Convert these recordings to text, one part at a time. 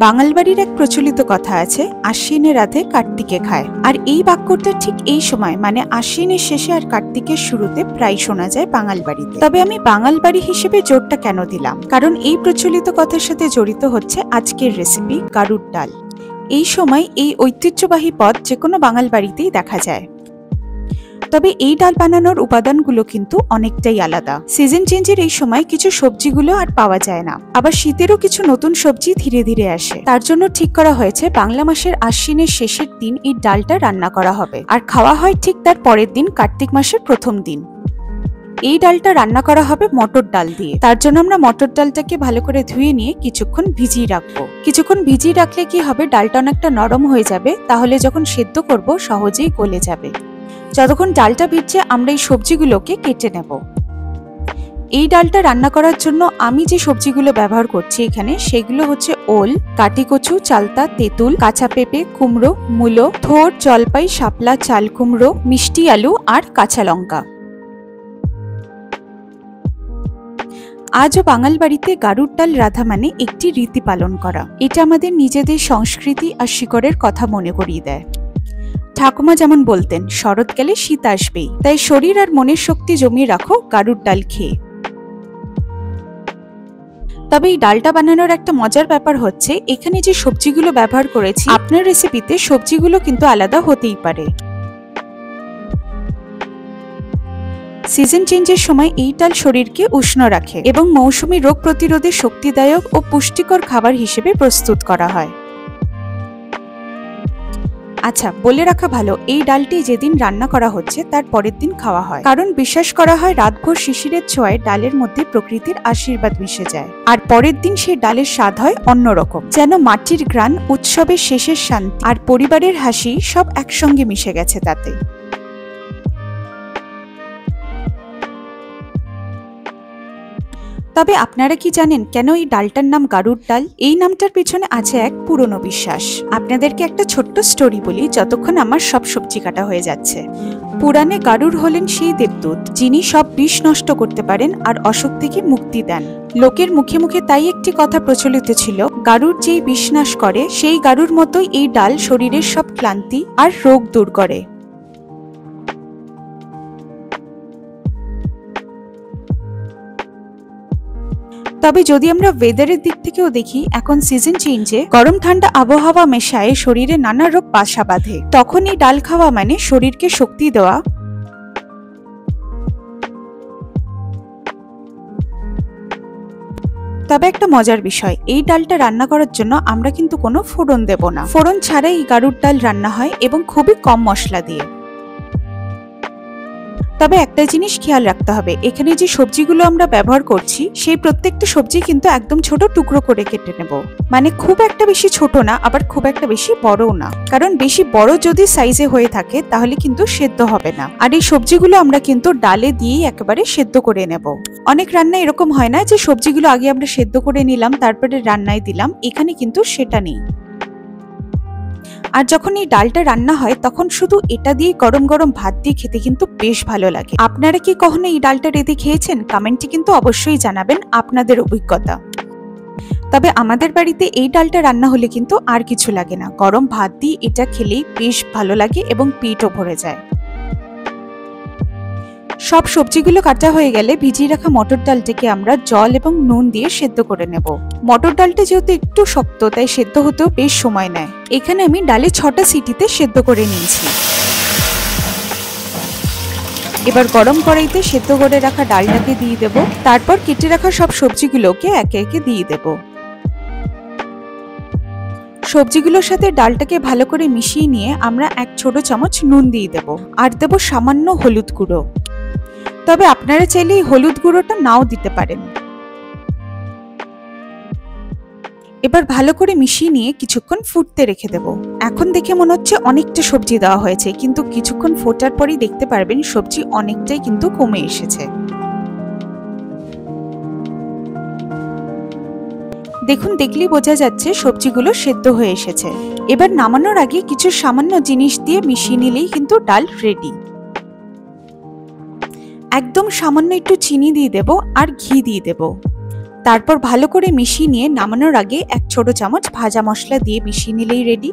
বাঙাল বাড়ির এক প্রচলিত কথা আছে, আশ্বিনে রাধে কার্তিকে খায়। আর এই বাক্যটা ঠিক এই সময় মানে আশ্বিনের শেষে আর কার্তিকের শুরুতে প্রায় শোনা যায় বাঙাল বাড়িতে। তবে আমি বাঙাল বাড়ি হিসেবে জোরটা কেন দিলাম, কারণ এই প্রচলিত কথার সাথে জড়িত হচ্ছে আজকের রেসিপি গারুর ডাল। এই সময় এই ঐতিহ্যবাহী পদ যে কোনো বাঙাল বাড়িতেই দেখা যায়। তবে এই ডাল বানানোর উপাদানগুলো কিন্তু অনেকটাই আলাদা। সিজন চেঞ্জের এই সময় কিছু সবজিগুলো আর পাওয়া যায় না, আবার শীতেরও কিছু নতুন সবজি ধীরে ধীরে আসে। তার জন্য ঠিক করা হয়েছে বাংলা মাসের আশ্বিনের শেষের দিন এই ডালটা রান্না করা হবে, আর খাওয়া হয় ঠিক তার পরের দিন কার্তিক মাসের প্রথম দিন। এই ডালটা রান্না করা হবে মটর ডাল দিয়ে। তার জন্য আমরা মটর ডালটাকে ভালো করে ধুয়ে নিয়ে কিছুক্ষণ ভিজিয়ে রাখবো। কিছুক্ষণ ভিজিয়ে রাখলে কি হবে, ডালটা অনেকটা নরম হয়ে যাবে, তাহলে যখন সেদ্ধ করব সহজেই গলে যাবে। যতক্ষণ ডালটা ভিজছে আমরা এই সবজিগুলোকে কেটে নেব। এই ডালটা রান্না করার জন্য আমি যে সবজিগুলো ব্যবহার করছি এখানে, সেগুলো হচ্ছে ওল, কাটি কচু, চালতা, তেঁতুল, কাঁচা পেঁপে, কুমড়ো, মূলো, থোর, জলপাই, শাপলা, চাল কুমড়ো, মিষ্টি আলু আর কাঁচা লঙ্কা। আজও বাঙাল বাড়িতে গারুর ডাল রাধা মানে একটি রীতি পালন করা। এটা আমাদের নিজেদের সংস্কৃতি আর শিকড়ের কথা মনে করিয়ে দেয়। ঠাকুমা যেমন বলতেন, শরৎকালে শীত আসবেই, তাই শরীর আর মনের শক্তি জমিয়ে রাখো গারুর ডাল খেয়ে। তবে এই ডালটা বানানোর একটা মজার ব্যাপার হচ্ছে, এখানে যে সবজিগুলো ব্যবহার করেছি আপনার রেসিপিতে সেগুলো কিন্তু আলাদা হতেই পারে। সিজন চেঞ্জের সময় এই ডাল শরীরকে উষ্ণ রাখে এবং মৌসুমী রোগ প্রতিরোধে শক্তিদায়ক ও পুষ্টিকর খাবার হিসেবে প্রস্তুত করা হয়। আচ্ছা, বলে রাখা ভালো, এই ডালটি যেদিন রান্না করা হচ্ছে তার পরের দিন খাওয়া হয়, কারণ বিশ্বাস করা হয় রাতভর শিশিরের ছোঁয়ায় ডালের মধ্যে প্রকৃতির আশীর্বাদ মিশে যায়, আর পরের দিন সেই ডালের স্বাদ হয় অন্যরকম, যেন মাটির ঘ্রাণ, উৎসবের শেষের শান্তি আর পরিবারের হাসি সব একসঙ্গে মিশে গেছে তাতে। তবে আপনারা কি জানেন কেন এই ডালটার নাম গারুর ডাল? এই নামটার পিছনে আছে এক পুরনো বিশ্বাস। আপনাদেরকে একটা ছোট্ট স্টোরি বলি, যতক্ষণ আমার সব সবজি কাটা হয়ে যাচ্ছে। পুরাণে গারুর হলেন সেই দেবদূত যিনি সব বিষ নষ্ট করতে পারেন আর অসুখ থেকে মুক্তি দেন। লোকের মুখে মুখে তাই একটি কথা প্রচলিত ছিল, গারুর যেই বিষ নাশ করে সেই গারুর মতোই এই ডাল শরীরের সব ক্লান্তি আর রোগ দূর করে। তবে যদি আমরা ওয়েদারের দিক থেকেও দেখি, এখন সিজন চেঞ্জে গরম ঠান্ডা আবহাওয়া মেশায় শরীরে নানা রোগ বাসা বাঁধে, তখন এই ডাল খাওয়া মানে শরীরকে শক্তি দেওয়া। তবে একটা মজার বিষয়, এই ডালটা রান্না করার জন্য আমরা কিন্তু কোনো ফোড়ন দেব না। ফোড়ন ছাড়াই গারুর ডাল রান্না হয় এবং খুবই কম মশলা দিয়ে। তবে একটা জিনিস খেয়াল রাখতে হবে, এখানে যে সবজিগুলো আমরা ব্যবহার করছি সেই প্রত্যেকটা সবজি কিন্তু একদম ছোট টুকরো করে কেটে নেব, মানে খুব একটা বেশি ছোট না, আবার খুব একটা বেশি বড়ও না, কারণ বেশি বড় যদি সাইজে হয়ে থাকে তাহলে কিন্তু সেদ্ধ হবে না। আর এই সবজিগুলো আমরা কিন্তু ডালে দিয়েই একেবারে সেদ্ধ করে নেব। অনেক রান্না এরকম হয় না যে সবজিগুলো আগে আমরা সেদ্ধ করে নিলাম তারপরে রান্নায় দিলাম, এখানে কিন্তু সেটা নেই। আর যখন এই ডালটা রান্না হয় তখন শুধু এটা দিয়ে গরম গরম ভাত দিয়ে খেতে কিন্তু বেশ ভালো লাগে। আপনারা কি কখনো এই ডালটা রেঁধে খেয়েছেন? কমেন্টে কিন্তু অবশ্যই জানাবেন আপনাদের অভিজ্ঞতা। তবে আমাদের বাড়িতে এই ডালটা রান্না হলে কিন্তু আর কিছু লাগে না, গরম ভাত দিয়ে এটা খেলেই বেশ ভালো লাগে এবং পেটও ভরে যায়। সব সবজিগুলো কাটা হয়ে গেলে ভিজিয়ে রাখা মটর ডালটাকে আমরা জল এবং নুন দিয়ে সেদ্ধ করে নেব। মটর ডালটা যেহেতু একটু শক্ত তাই সেদ্ধ হতেও বেশ সময় নেয়। এখানে আমি ডালে 6টা সিটিতে সেদ্ধ করে নিয়েছি। এবার গরম কড়াইতে সেদ্ধ করে রাখা ডালটাকে দিয়ে দেব, তারপর কেটে রাখা সব সবজিগুলোকে একে একে দিয়ে দেব। সবজিগুলোর সাথে ডালটাকে ভালো করে মিশিয়ে নিয়ে আমরা 1 ছোট চামচ নুন দিয়ে দেব, আর দেব সামান্য হলুদ গুঁড়ো। তবে আপনারা চাইলে এই হলুদ গুঁড়োটা নাও দিতে পারেন। এবার ভালো করে মিশিয়ে নিয়ে কিছুক্ষণ ফুটতে রেখে দেব। এখন দেখে মনে হচ্ছে অনেকটা সবজি দেওয়া হয়েছে, কিন্তু কিছুক্ষণ ফোটার পরেই দেখতে পারবেন সবজি অনেকটাই কিন্তু কমে এসেছে। দেখুন, দেখলেই বোঝা যাচ্ছে সবজিগুলো সেদ্ধ হয়ে এসেছে। এবার নামানোর আগে কিছু সামান্য জিনিস দিয়ে মিশিয়ে নিলেই কিন্তু ডাল রেডি। একদম সামান্য একটু চিনি দিয়ে দেব আর ঘি দিয়ে দেব। তারপর ভালো করে মিশিয়ে নিয়ে নামানোর আগে 1 ছোট চামচ ভাজা মশলা দিয়ে মিশিয়ে নিলেই রেডি।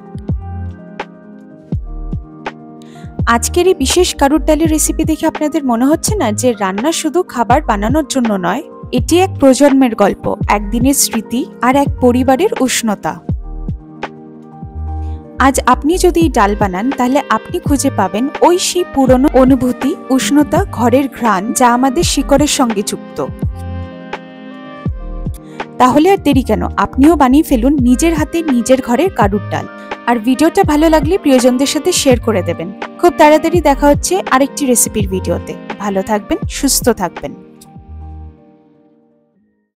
আজকের এই বিশেষ কারুর ডালের রেসিপি দেখে আপনাদের মনে হচ্ছে না যে রান্না শুধু খাবার বানানোর জন্য নয়, এটি এক প্রজন্মের গল্প, একদিনের স্মৃতি আর এক পরিবারের উষ্ণতা। আজ আপনি যদি এই ডাল বানান তাহলে আপনি খুঁজে পাবেন ওই সেই পুরনো অনুভূতি, উষ্ণতা, ঘরের ঘ্রাণ যা আমাদের শিকড়ের সঙ্গে যুক্ত। তাহলে আর দেরি কেন, আপনিও বানিয়ে ফেলুন নিজের হাতে নিজের ঘরের কারুর ডাল। আর ভিডিওটা ভালো লাগলে প্রিয়জনদের সাথে শেয়ার করে দেবেন। খুব তাড়াতাড়ি দেখা হচ্ছে আরেকটি রেসিপির ভিডিওতে। ভালো থাকবেন, সুস্থ থাকবেন।